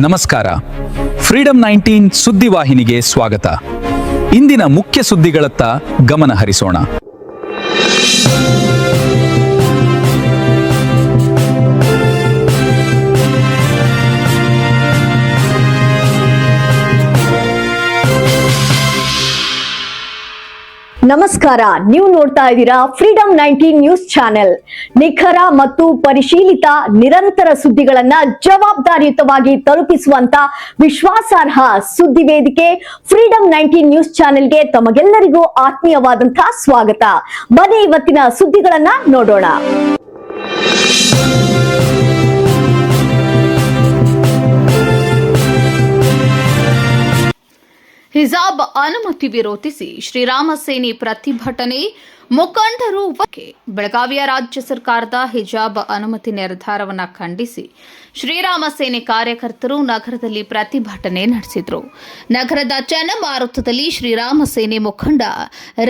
ನಮಸ್ಕಾರ. ಫ್ರೀಡಂ 19 ಸುದ್ದಿವಾಹಿನಿಗೆ ಸ್ವಾಗತ. ಇಂದಿನ ಮುಖ್ಯ ಸುದ್ದಿಗಳತ್ತ ಗಮನ ಹರಿಸೋಣ. ನಮಸ್ಕಾರ, ನೀವು ನೋಡ್ತಾ ಇದ್ದೀರಾ ಫ್ರೀಡಂ 19 ನ್ಯೂಸ್ ಚಾನೆಲ್. ನಿಖರ ಮತ್ತು ಪರಿಶೀಲಿತ ನಿರಂತರ ಸುದ್ದಿಗಳನ್ನ ಜವಾಬ್ದಾರಿಯುತವಾಗಿ ತಲುಪಿಸುವಂತ ವಿಶ್ವಾಸಾರ್ಹ ಸುದ್ದಿ ವೇದಿಕೆ ಫ್ರೀಡಂ 19 ನ್ಯೂಸ್ ಚಾನೆಲ್ಗೆ ತಮಗೆಲ್ಲರಿಗೂ ಆತ್ಮೀಯವಾದಂತಹ ಸ್ವಾಗತ. ಬನ್ನಿ ಇವತ್ತಿನ ಸುದ್ದಿಗಳನ್ನ ನೋಡೋಣ. ಹಿಜಾಬ್ ಅನುಮತಿ ವಿರೋಧಿಸಿ ಶ್ರೀರಾಮ ಸೇನೆ ಪ್ರತಿಭಟನೆ, ಮುಖಂಡರು ಬೆಳಗಾವಿಯ ರಾಜ್ಯ ಸರ್ಕಾರದ ಹಿಜಾಬ್ ಅನುಮತಿ ನಿರ್ಧಾರವನ್ನು ಖಂಡಿಸಿ ಶ್ರೀರಾಮ ಸೇನೆ ಕಾರ್ಯಕರ್ತರು ನಗರದಲ್ಲಿ ಪ್ರತಿಭಟನೆ ನಡೆಸಿದರು. ನಗರದ ಚನ್ನಮಾರುತದಲ್ಲಿ ಶ್ರೀರಾಮ ಸೇನೆ ಮುಖಂಡ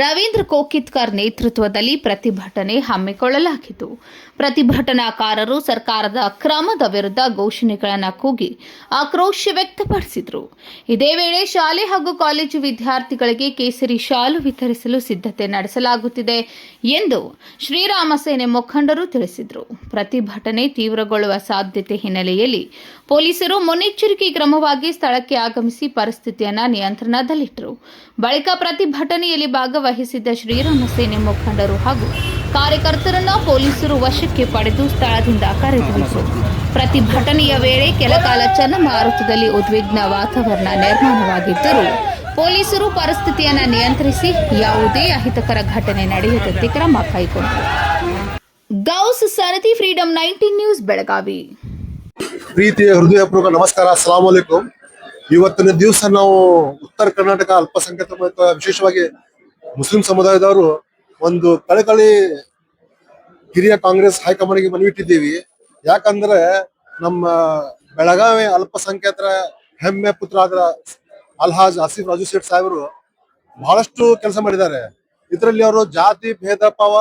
ರವೀಂದ್ರ ಕೋಕಿತ್ಕರ್ ನೇತೃತ್ವದಲ್ಲಿ ಪ್ರತಿಭಟನೆ ಹಮ್ಮಿಕೊಳ್ಳಲಾಗಿತ್ತು. ಪ್ರತಿಭಟನಾಕಾರರು ಸರ್ಕಾರದ ಕ್ರಮದ ವಿರುದ್ಧ ಘೋಷಣೆಗಳನ್ನು ಕೂಗಿ ಆಕ್ರೋಶ ವ್ಯಕ್ತಪಡಿಸಿದರು. ಇದೇ ವೇಳೆ ಶಾಲೆ ಹಾಗೂ ಕಾಲೇಜು ವಿದ್ಯಾರ್ಥಿಗಳಿಗೆ ಕೇಸರಿ ಶಾಲು ವಿತರಿಸಲು ಸಿದ್ಧತೆ ನಡೆಸಲಾಗುತ್ತಿದೆ ಎಂದು ಶ್ರೀರಾಮ ಸೇನೆ ಮುಖಂಡರು ತಿಳಿಸಿದರು. ಪ್ರತಿಭಟನೆ ತೀವ್ರಗೊಳ್ಳುವ ಸಾಧ್ಯತೆ ಹಿನ್ನೆಲೆಯಲ್ಲಿ ಪೊಲೀಸರು ಮುನ್ನೆಚ್ಚರಿಕೆ ಕ್ರಮವಾಗಿ ಸ್ಥಳಕ್ಕೆ ಆಗಮಿಸಿ ಪರಿಸ್ಥಿತಿಯನ್ನು ನಿಯಂತ್ರಣದಲ್ಲಿಟ್ಟರು. ಬಳಿಕ ಪ್ರತಿಭಟನೆಯಲ್ಲಿ ಭಾಗವಹಿಸಿದ್ದ ಶ್ರೀರಾಮ ಸೇನೆ ಮುಖಂಡರು ಹಾಗೂ ಕಾರ್ಯಕರ್ತರನ್ನು ಪೊಲೀಸರು ವಶಕ್ಕೆ ಪಡೆದು ಸ್ಥಳದಿಂದ ಕರೆದೊಯ್ದರು. ಪ್ರತಿಭಟನೆಯ ವೇಳೆ ಕೆಲಕಾಲ ಚನ್ನಮಾರುತದಲ್ಲಿ ಉದ್ವಿಗ್ನ ವಾತಾವರಣ ನಿರ್ಮಾಣವಾಗಿದ್ದರೂ ಪೊಲೀಸರು ಪರಿಸ್ಥಿತಿಯನ್ನು ನಿಯಂತ್ರಿಸಿ ಯಾವುದೇ ಅಹಿತಕರ ಘಟನೆ ನಡೆಯದಂತೆ ಕ್ರಮ ಕೈಗೊಂಡರು. ಗೌಸ್ ಸರದಿ, ಫ್ರೀಡಂ 19 ನ್ಯೂಸ್, ಬೆಳಗಾವಿ. ಪ್ರೀತಿಯ ಹೃದಯಪೂರ್ವಕ ನಮಸ್ಕಾರ, ಅಸ್ಸಲಾಂ ವಲೈಕುಂ. ಇವತ್ತಿನ ದಿವಸ ನಾವು ಉತ್ತರ ಕರ್ನಾಟಕ ಅಲ್ಪಸಂಖ್ಯಾತ ಮತ್ತು ವಿಶೇಷವಾಗಿ ಮುಸ್ಲಿಂ ಸಮುದಾಯದವರು ಒಂದು ಕಳಕಳಿ ಹಿರಿಯ ಕಾಂಗ್ರೆಸ್ ಹೈಕಮಾಂಡ್ಗೆ ಮನವಿ ಇಟ್ಟಿದ್ದೀವಿ. ಯಾಕಂದ್ರೆ ನಮ್ಮ ಬೆಳಗಾವಿ ಅಲ್ಪಸಂಖ್ಯಾತರ ಹೆಮ್ಮೆ ಪುತ್ರ ಆದ ಅಲ್ಹಾಜ್ ಆಸಿಫ್ ರಾಜು ಸೇಠ್ ಸಾಹೇಬರು ಬಹಳಷ್ಟು ಕೆಲಸ ಮಾಡಿದ್ದಾರೆ. ಇದರಲ್ಲಿ ಅವರು ಜಾತಿ ಭೇದ ಭಾವ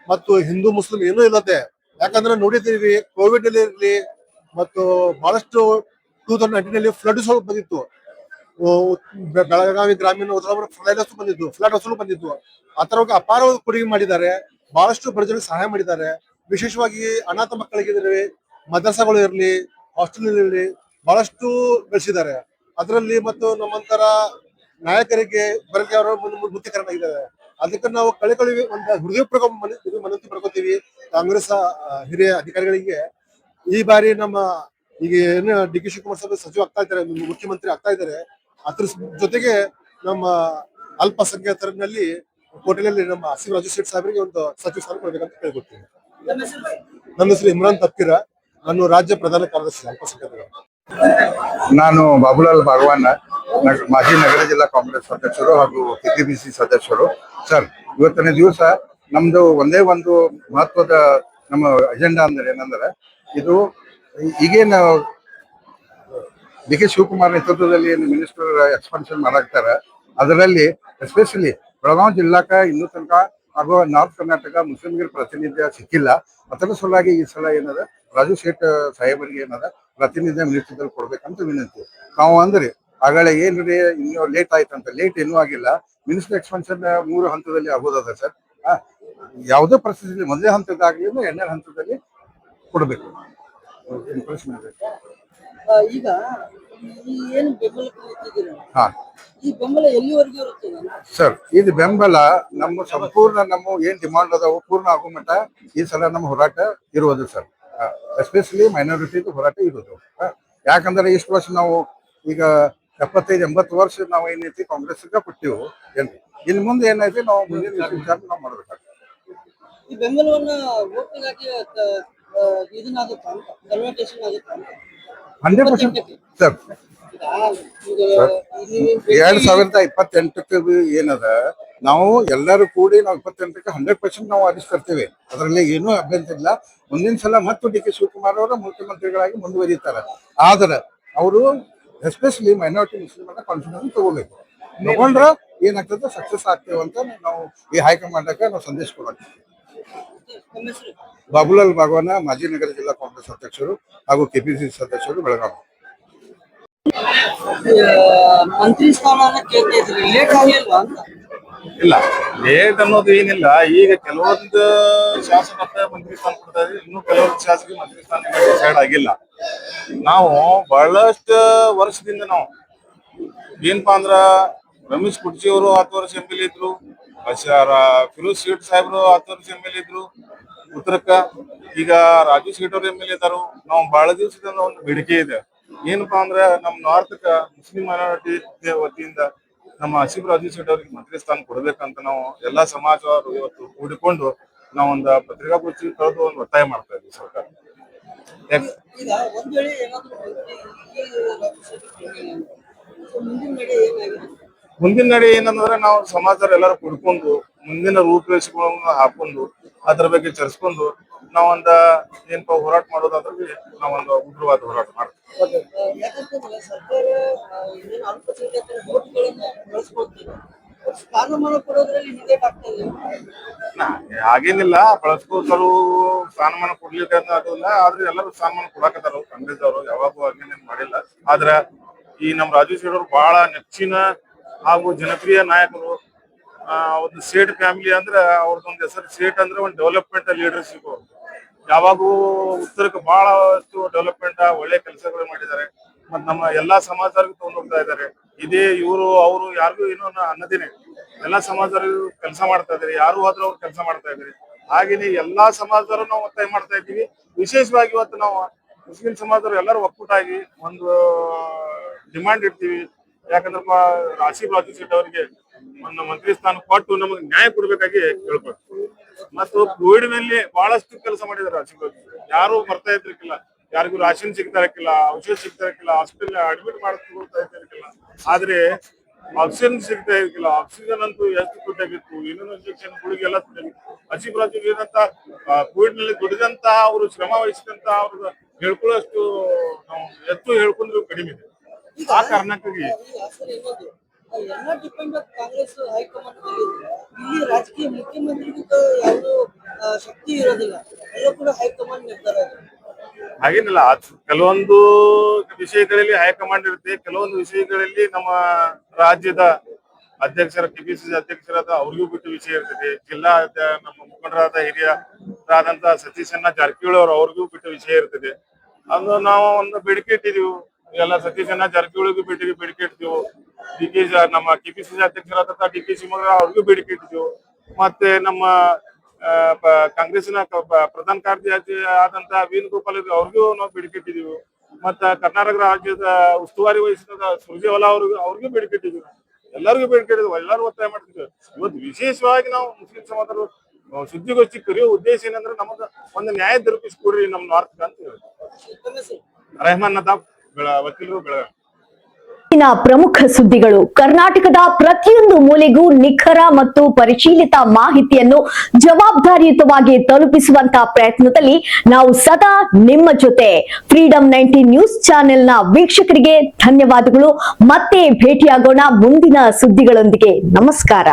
ಮತ್ತು ಹಿಂದೂ ಮುಸ್ಲಿಂ ಏನೂ ಇಲ್ಲದೆ, ಯಾಕಂದ್ರೆ ನೋಡಿದ್ದೀವಿ ಕೋವಿಡ್ ಅಲ್ಲಿ ಇರಲಿ ಮತ್ತು ಬಹಳಷ್ಟು 2019 ಫ್ಲಡ್ ಬಂದಿತ್ತು. ಬೆಳಗಾವಿ ಗ್ರಾಮೀಣ ಫ್ಲಡ್ ಹಸಲು ಬಂದಿತ್ತು. ಆ ತರ ಅಪಾರ ಕೊಡುಗೆ ಮಾಡಿದ್ದಾರೆ. ಬಹಳಷ್ಟು ಬಡಜನರಿಗೆ ಸಹಾಯ ಮಾಡಿದ್ದಾರೆ. ವಿಶೇಷವಾಗಿ ಅನಾಥ ಮಕ್ಕಳಿಗೆ ಮದರಸಾಗಳು ಇರಲಿ, ಹಾಸ್ಟೆಲ್ ಇರಲಿ, ಬಹಳಷ್ಟು ಬೆಳೆಸಿದ್ದಾರೆ. ಅದರಲ್ಲಿ ಮತ್ತು ನಮ್ಮಂತರ ನಾಯಕರಿಗೆ ಬರಲಿಕ್ಕೆ ಅವರು ಮುಖ್ಯಕರನಾಗಿದ್ದಾರೆ. ಅದಕ್ಕೆ ನಾವು ಕಳಕಳಿ ಒಂದು ಹೃದಯಪೂರ್ವಕ ಮನವಿ ಮಾಡ್ಕೋತೀವಿ ಕಾಂಗ್ರೆಸ್ ಹಿರಿಯ ಅಧಿಕಾರಿಗಳಿಗೆ. ಈ ಬಾರಿ ನಮ್ಮ ಈಗ ಏನು ಡಿ ಕೆ ಶಿವಕುಮಾರ್ ಸಾಹೇಬ್ ಸಚಿವ ಆಗ್ತಾ ಇದ್ದಾರೆ, ಮುಖ್ಯಮಂತ್ರಿ ಆಗ್ತಾ ಇದ್ದಾರೆ. ಅದ್ರ ಜೊತೆಗೆ ನಮ್ಮ ಅಲ್ಪಸಂಖ್ಯಾತರಲ್ಲಿ ಕೋಟೆಯಲ್ಲಿ ನಮ್ಮ ಆಸಿಫ್ ರಾಜು ಸೇಠ್ ಸಾಹೇಬರಿಗೆ ಒಂದು ಸಚಿವ ಸ್ಥಾನ ಕೊಡ್ಬೇಕಂತ ಕೇಳ್ಕೊಡ್ತೀವಿ. ನನ್ನ ಹೆಸರು ಇಮ್ರಾನ್ ತಪ್ಕಿರ, ನಾನು ರಾಜ್ಯ ಪ್ರಧಾನ ಕಾರ್ಯದರ್ಶಿ ಅಲ್ಪಸಂಖ್ಯಾತರ. ನಾನು ಬಾಬುಲಾಲ್ ಭಾಗವಾನ್, ಮಾಜಿ ನಗರ ಜಿಲ್ಲಾ ಕಾಂಗ್ರೆಸ್ ಅಧ್ಯಕ್ಷರು ಹಾಗೂ ಕೆಪಿಸಿಸಿ ಸದಸ್ಯರು. ಸರ್, ಇವತ್ತಿನ ದಿವಸ ನಮ್ದು ಒಂದೇ ಒಂದು ಮಹತ್ವದ ನಮ್ಮ ಅಜೆಂಡಾ ಅಂದ್ರೆ ಏನಂದ್ರೆ, ಇದು ಈಗೇನು ಡಿ ಕೆ ಶಿವಕುಮಾರ್ ನೇತೃತ್ವದಲ್ಲಿ ಏನು ಮಿನಿಸ್ಟರ್ ಎಕ್ಸ್ಪಾನ್ಷನ್ ಮಾಡಾಕ್ತಾರ, ಅದರಲ್ಲಿ ಎಸ್ಪೆಷಲಿ ಬೆಳಗಾವಿ ಜಿಲ್ಲಾಕ ಇನ್ನೂ ತನಕ ಹಾಗೂ ನಾರ್ತ್ ಕರ್ನಾಟಕ ಮುಸ್ಲಿಂಗೆ ಪ್ರಾತಿನಿಧ್ಯ ಸಿಕ್ಕಿಲ್ಲ. ಅದರ ಸಲುವಾಗಿ ಈ ಸಲ ಏನದ ರಾಜು ಸೇಠ್ ಸಾಹೇಬರಿಗೆ ಏನದ ಪ್ರಾತಿನಿಧ್ಯ ಮಿನಿಸ್ಟರ್ದಲ್ಲಿ ಕೊಡ್ಬೇಕಂತ ವಿನಂತಿ. ನಾವು ಅಂದ್ರೆ ಆಗಲೇ ಏನ್ರಿ ಇನ್ನೂ ಲೇಟ್ ಆಯ್ತಂತ, ಲೇಟ್ ಏನೂ ಆಗಿಲ್ಲ. ಮಿನಿಸ್ಟರ್ ಎಕ್ಸ್ಪಾನ್ಷನ್ 3 ಹಂತದಲ್ಲಿ ಆಗೋದದ ಸರ್. ಯಾವುದೇ ಪರಿಸ್ಥಿತಿಯಲ್ಲಿ ಮೊದಲನೇ ಹಂತದಾಗ್ಲಿ 2ನೇ ಹಂತದಲ್ಲಿ ಕೊಡಬೇಕು. ಈಗ ಏನು ಬೆಂಬಲ ಹಾ ಈ ಬೆಂಬಲ ಎಲ್ಲಿವರೆಗೂ ಇರುತ್ತೆ ಸರ್? ಇದು ಬೆಂಬಲ ನಮ್ಮ ಸಂಪೂರ್ಣ ನಮ್ಮ ಏನ್ ಡಿಮಾಂಡ್ ಅದಾವು ಪೂರ್ಣ ಆಗೋ ಮಟ್ಟ ಈ ಸಲ ನಮ್ಮ ಹೋರಾಟ ಇರುವುದು ಸರ್. ಎಸ್ಪೆಷಲಿ ಮೈನಾರಿಟಿದು ಹೋರಾಟ ಇರೋದು. ಯಾಕಂದ್ರೆ ಇಷ್ಟು ವರ್ಷ ನಾವು ಈಗ 75-80 ವರ್ಷ ನಾವು ಏನೈತಿ ಕಾಂಗ್ರೆಸ್ಗೆ ಕೊಟ್ಟಿವು. ಏನ್ರಿ ಇನ್ನು ಮುಂದೆ ಏನೈತಿ ನಾವು ಮುಂದಿನ ವಿಚಾರ ನಾವು ಮಾಡ್ಬೇಕಾಗ್ತದೆ. ಈ ಬೆಂಬಲವನ್ನ ಓಟಿಗಾಗಿ ಇದನ್ನಾಗುತ್ತೆ ಅಂತ ಕನ್ವರ್ಟೇಷನ್ ಆಗುತ್ತೆ ಅಂತ 100% ಸರ್. 2028 ಏನದ ನಾವು ಎಲ್ಲರೂ ಕೂಡಿ ನಾವು 28ಕ್ಕೆ 100% ನಾವು ಆರಿಸ್ತರ್ತೇವೆ. ಅದರಲ್ಲಿ ಏನೂ ಅಭ್ಯಂತರ ಇಲ್ಲ. ಮುಂದಿನ ಸಲ ಮತ್ತು ಡಿ ಕೆ ಶಿವಕುಮಾರ್ ಅವರು ಮುಖ್ಯಮಂತ್ರಿಗಳಾಗಿ ಮುಂದುವರಿತಾರೆ. ಆದ್ರೆ ಅವರು ಎಸ್ಪೆಷಲಿ ಮೈನಾರಿಟಿ ಮುಸ್ಲಿಮರ ಕಾನ್ಫಿಡೆನ್ಸ್ ತಗೋಬೇಕು. ತಗೊಂಡ್ರೆ ಏನಾಗ್ತದೆ, ಸಕ್ಸಸ್ ಆಗ್ತೇವೆ ಅಂತ ನಾವು ಈ ಹೈಕಮಾಂಡಕ್ಕೆ ನಾವು ಸಂದೇಶ ಕೊಡೋಣ. ಬಾಬುಲಾಲ್ ಭಾಗವಾನ, ಮಾಜಿ ನಗರ ಜಿಲ್ಲಾ ಕಾಂಗ್ರೆಸ್ ಅಧ್ಯಕ್ಷರು ಹಾಗೂ ಕೆಪಿಸಿಸಿ ಸದಸ್ಯರು, ಬೆಳಗಾವಿ. ಮಂತ್ರಿ ಸ್ಥಾನನ ಕೇಳ್ತಾ ಇದ್ರಿ, ಲೇಟ್ ಆಗಿಲ್ವಾ ಅಂತ? ಇಲ್ಲ, ಲೇಟ್ ಅನ್ನೋದು ಏನಿಲ್ಲ. ಈಗ ಕೆಲವೊಂದು ಶಾಸಕ ಮಂತ್ರಿ ಸ್ಥಾನ ಕೊಡ್ತಾರೆ, ಇನ್ನು ಕೆಲವೊಂದು ಶಾಸಕ ಮಂತ್ರಿ ಸ್ಥಾನ ಡಿಸೈಡ್ ಆಗಿಲ್ಲ. ನಾವು ಬಹಳಷ್ಟು ವರ್ಷದಿಂದ ನಾವು ಏನಪ್ಪಾ ಅಂದ್ರ ರಮೇಶ್ ಕುರ್ಚಿ ಅವರು 10 ವರ್ಷ ಎಂ ಎಲ್ ಇದ್ರು, ಫಿರೋಜ್ ಶೇಟ್ ಸಾಹೇಬ್ರು 10 ವರ್ಷ ಎಂ ಎಲ್ ಇದ್ರು ಉತ್ತರಕ್ಕ. ಈಗ ರಾಜು ಶೇಟ್ ಅವರು ಎಂ ಎಲ್ ಇದ್ದಾರು. ನಾವು ಬಹಳ ದಿವಸದಿಂದ ಒಂದು ಬೇಡಿಕೆ ಇದೆ, ಏನಪ್ಪಾ ಅಂದ್ರೆ ನಮ್ಮ ನಾರ್ತ್ಕ ಮುಸ್ಲಿಂ ಮೈನಾರಿಟಿ ವತಿಯಿಂದ ನಮ್ಮ ಆಸಿಫ್ ರಾಜು ಶೇಟ್ ಅವರಿಗೆ ಮಂತ್ರಿ ಸ್ಥಾನ ಕೊಡ್ಬೇಕಂತ ನಾವು ಎಲ್ಲಾ ಸಮಾಜವರು ಇವತ್ತು ಕೂಡಿಕೊಂಡು ನಾವು ಒಂದು ಪತ್ರಿಕಾಗೋಷ್ಠಿ ಕಳೆದು ಒಂದು ಒತ್ತಾಯ ಮಾಡ್ತಾ ಇದ್ವಿ ಸರ್ಕಾರ. ಈಗ ಒಂದ್ ವೇಳೆ ಏನಾದ್ರು ಮುಂದಿನ ನಡೆ ಏನಾಗಿದೆ? ಮುಂದಿನ ನಡೆ ಏನಂದ್ರೆ ನಾವು ಸಮಾಜದವ್ರು ಎಲ್ಲರೂ ಕುಡ್ಕೊಂಡು ಮುಂದಿನ ರೂಪರೇಷೆಗಳನ್ನ ಹಾಕೊಂಡು ಅದ್ರ ಬಗ್ಗೆ ಚರ್ಚ್ಕೊಂಡು ನಾವೊಂದ ಏನಪ್ಪ ಹೋರಾಟ ಮಾಡೋದಾದ್ರೆ ನಾವೊಂದು ಉಗ್ರವಾದ ಹೋರಾಟ ಮಾಡ್ತೀವಿ. ಯಾಕಂತಂದ್ರೆ ಸರ್ಕಾರ ಏನೇನು ಅಲ್ಪಸಂಖ್ಯಾತರ ವೋಟ್ಗಳನ್ನ ಬಳಸ್ಕೊಳ್ತೀವಿ, ಸ್ಥಾನಮಾನ ಕೊಡೋದ್ರಲ್ಲಿ ಹಿಂದೆ ಆಗ್ತಾ ಇದೆ. ಹಾಗೇನಿಲ್ಲ, ಬಳಸ್ಕೋತಾರು ಸ್ಥಾನಮಾನ ಕೊಡ್ಲಿಕ್ಕೆ ಅದಲ್ಲ. ಆದ್ರೆ ಎಲ್ಲರೂ ಸ್ಥಾನಮಾನ ಕೊಡಾಕತ್ತಾರ. ಕಾಂಗ್ರೆಸ್ ಅವರು ಯಾವಾಗೂ ಹಾಗೇನೇನ್ ಮಾಡಿಲ್ಲ. ಆದ್ರ ಈ ನಮ್ ರಾಜು ಶೇಟ್ ಅವರು ಬಹಳ ನೆಚ್ಚಿನ ಹಾಗೂ ಜನಪ್ರಿಯ ನಾಯಕರು. ಒಂದು ಸೇಟ್ ಫ್ಯಾಮಿಲಿ ಅಂದ್ರೆ ಅವ್ರದ್ದೊಂದು ಹೆಸರು. ಸೇಟ್ ಅಂದ್ರೆ ಒಂದು ಡೆವಲಪ್ಮೆಂಟ್ ಲೀಡರ್ಶಿಪ್. ಯಾವಾಗೂ ಉತ್ತರಕ್ಕೆ ಬಹಳಷ್ಟು ಡೆವಲಪ್ಮೆಂಟ್ ಒಳ್ಳೆ ಕೆಲಸಗಳು ಮಾಡಿದ್ದಾರೆ. ಮತ್ ನಮ್ಮ ಎಲ್ಲಾ ಸಮಾಜದವ್ರಿಗೂ ತಗೊಂಡ್ ಹೋಗ್ತಾ ಇದ್ದಾರೆ. ಇದೇ ಇವರು ಅವರು ಯಾರಿಗೂ ಏನೋ ಅನ್ನದೇನೆ ಎಲ್ಲಾ ಸಮಾಜದವ್ರಿಗೂ ಕೆಲಸ ಮಾಡ್ತಾ ಇದ್ದಾರೆ. ಯಾರು ಹೋದ್ರೂ ಅವ್ರು ಕೆಲಸ ಮಾಡ್ತಾ ಇದ್ದಾರೆ. ಹಾಗೇನೆ ಎಲ್ಲಾ ಸಮಾಜದವರು ನಾವು ಒತ್ತಾಯ ಮಾಡ್ತಾ ಇದ್ದೀವಿ. ವಿಶೇಷವಾಗಿ ಇವತ್ತು ನಾವು ಮುಸ್ಲಿಂ ಸಮಾಜದವರು ಎಲ್ಲರೂ ಒಕ್ಕೂಟಾಗಿ ಒಂದು ಡಿಮಾಂಡ್ ಇಡ್ತೀವಿ. ಯಾಕಂದ್ರಪ್ಪ ಆಸಿಫ್ ರಾಜು ಶೇಟ್ ಅವರಿಗೆ ಒಂದು ಮಂತ್ರಿ ಸ್ಥಾನ ಕೊಟ್ಟು ನಮಗೆ ನ್ಯಾಯ ಕೊಡ್ಬೇಕಾಗಿ ಕೇಳ್ಕೊಳ್ತೀವಿ. ಮತ್ತು ಕೋವಿಡ್ ಮೇಲೆ ಬಹಳಷ್ಟು ಕೆಲಸ ಮಾಡಿದ್ದಾರೆ ಆಸಿಫ್ ರಾಜು ಶೇಟ್. ಯಾರು ಬರ್ತಾ ಇದ್ರಿಕಿಲ್ಲ, ಯಾರಿಗೂ ರಾಷನ್ ಸಿಗ್ತಾ ಇರಕ್ಕಿಲ್ಲ, ಔಷಧ ಸಿಗ್ತಾ ಇರಕ್ಕಿಲ್ಲ, ಹಾಸ್ಪಿಟಲ್ ಅಡ್ಮಿಟ್ ಮಾಡ್ತಾ ಇರ್ತಿರ್ಕಿಲ್ಲ. ಆದ್ರೆ ಆಕ್ಸಿಜನ್ ಸಿಗ್ತಾ ಇರ್ಕಿಲ್ಲ. ಆಕ್ಸಿಜನ್ ಅಂತೂ ಎಷ್ಟು ದುಡ್ಡಾಗಿತ್ತು, ಇನ್ನೊಂದು ಇಂಜೆಕ್ಷನ್ ಗುಳಿಗೆ ಎಲ್ಲ ದುಡ್ಡಾಗಿತ್ತು. ಆಸಿಫ್ ರಾಜು ಏನಂತ ಕೋವಿಡ್ ನಲ್ಲಿ ದುಡಿದಂತ ಅವರು ಶ್ರಮ ವಹಿಸಿದಂತ ಅವ್ರದ್ದು ಹೇಳ್ಕೊಳ್ಳೋಷ್ಟು ನಾವು ಎತ್ತು ಹೇಳ್ಕೊಂಡ್ರು ಕಡಿಮೆ ಇದೆ. ಆ ಕಾರಣಕ್ಕಾಗಿ ಎಲ್ಲ ಡಿಪೆಂಡ್ ಕಾಂಗ್ರೆಸ್ ಹೈಕಮಾಂಡ್ ಮೇಲೆ ಇದೆ. ಇಲ್ಲಿ ರಾಜಕೀಯ ಮುಖ್ಯಮಂತ್ರಿಗೂ ಯಾವುದು ಶಕ್ತಿ ಇರೋದಿಲ್ಲ, ಎಲ್ಲ ಕೂಡ ಹೈಕಮಾಂಡ್ ನಿರ್ಧಾರ ಇದೆ. ಹಾಗೇನಿಲ್ಲ, ಕೆಲವೊಂದು ವಿಷಯಗಳಲ್ಲಿ ಹೈಕಮಾಂಡ್ ಇರುತ್ತೆ, ಕೆಲವೊಂದು ವಿಷಯಗಳಲ್ಲಿ ನಮ್ಮ ರಾಜ್ಯದ ಅಧ್ಯಕ್ಷರ ಕೆಪಿಸಿಸಿ ಅಧ್ಯಕ್ಷರಾದ ಅವ್ರಿಗೂ ಬಿಟ್ಟು ವಿಷಯ ಇರ್ತದೆ. ಜಿಲ್ಲಾ ನಮ್ಮ ಮುಖಂಡರಾದ ಹಿರಿಯರಾದಂತ ಸತೀಶಣ್ಣ ಜಾರಕಿಹೊಳಿ ಅವ್ರಿಗೂ ಬಿಟ್ಟು ವಿಷಯ ಇರ್ತದೆ. ಅದು ನಾವು ಒಂದು ಬೇಡಿಕೆ ಇಟ್ಟಿದೀವಿ. ಎಲ್ಲ ಸತೀಶಣ್ಣ ಜಾರಕಿಹೊಳಿಗೂ ಬೇಡಿಕೆ ಇಟ್ಟಿದ್ದೀವಿ. ನಮ್ಮ ಕೆಪಿಸಿಸಿ ಅಧ್ಯಕ್ಷರಾದಂತ DK ಶಿವಮೊಗ್ಗ ಅವ್ರಿಗೂ ಬೇಡಿಕೆ ಇಟ್ಟಿದ್ದೀವಿ. ಮತ್ತೆ ನಮ್ಮ ಕಾಂಗ್ರೆಸ್ನ ಪ್ರಧಾನ ಕಾರ್ಯದರ್ಶಿ ಆದಂತ ವೇಣುಗೋಪಾಲ್ ಅವ್ರಿಗೂ ನಾವು ಬೇಡಿಕೆ ಇಟ್ಟಿದ್ದೀವಿ. ಮತ್ತ ಕರ್ನಾಟಕ ರಾಜ್ಯದ ಉಸ್ತುವಾರಿ ವಹಿಸಿದ ಸುರ್ಜೇವಾಲಾ ಅವ್ರಿಗೂ ಬೇಡಿಕೆ ಇಟ್ಟಿದ್ದೀವಿ. ಎಲ್ಲರಿಗೂ ಬೇಡಿಕೆ ಇಟ್ಟಿದ್ದೀವಿ. ಎಲ್ಲರೂ ಒತ್ತಾಯ ಮಾಡ್ತಿದ್ದೀವಿ. ಇವತ್ತು ವಿಶೇಷವಾಗಿ ನಾವು ಮುಸ್ಲಿಂ ಸಮಾಜರು ಸುದ್ದಿಗೋಷ್ಠಿ ಕರೆಯೋ ಉದ್ದೇಶ ಏನಂದ್ರೆ ನಮಗ ಒಂದು ನ್ಯಾಯ ದೊರಕಿಸಿಕೊಡ್ರಿ ನಮ್ಮ ನಾರ್ತ್ ಅಂತ ಹೇಳಿ. ರೆಹಮಾನ್ ನದಾಬ್, ವಕೀಲರು, ಬೆಳಗಾವಿ. ಪ್ರಮುಖ ಸುದ್ದಿಗಳು. ಕರ್ನಾಟಕದ ಪ್ರತಿಯೊಂದು ಮೂಲೆಗೂ ನಿಖರ ಮತ್ತು ಪರಿಶೀಲಿತ ಮಾಹಿತಿಯನ್ನು ಜವಾಬ್ದಾರಿಯುತವಾಗಿ ತಲುಪಿಸುವಂತಹ ಪ್ರಯತ್ನದಲ್ಲಿ ನಾವು ಸದಾ ನಿಮ್ಮ ಜೊತೆ. ಫ್ರೀಡಂ 19 ನ್ಯೂಸ್ ಚಾನೆಲ್ನ ವೀಕ್ಷಕರಿಗೆ ಧನ್ಯವಾದಗಳು. ಮತ್ತೆ ಭೇಟಿಯಾಗೋಣ ಮುಂದಿನ ಸುದ್ದಿಗಳೊಂದಿಗೆ. ನಮಸ್ಕಾರ.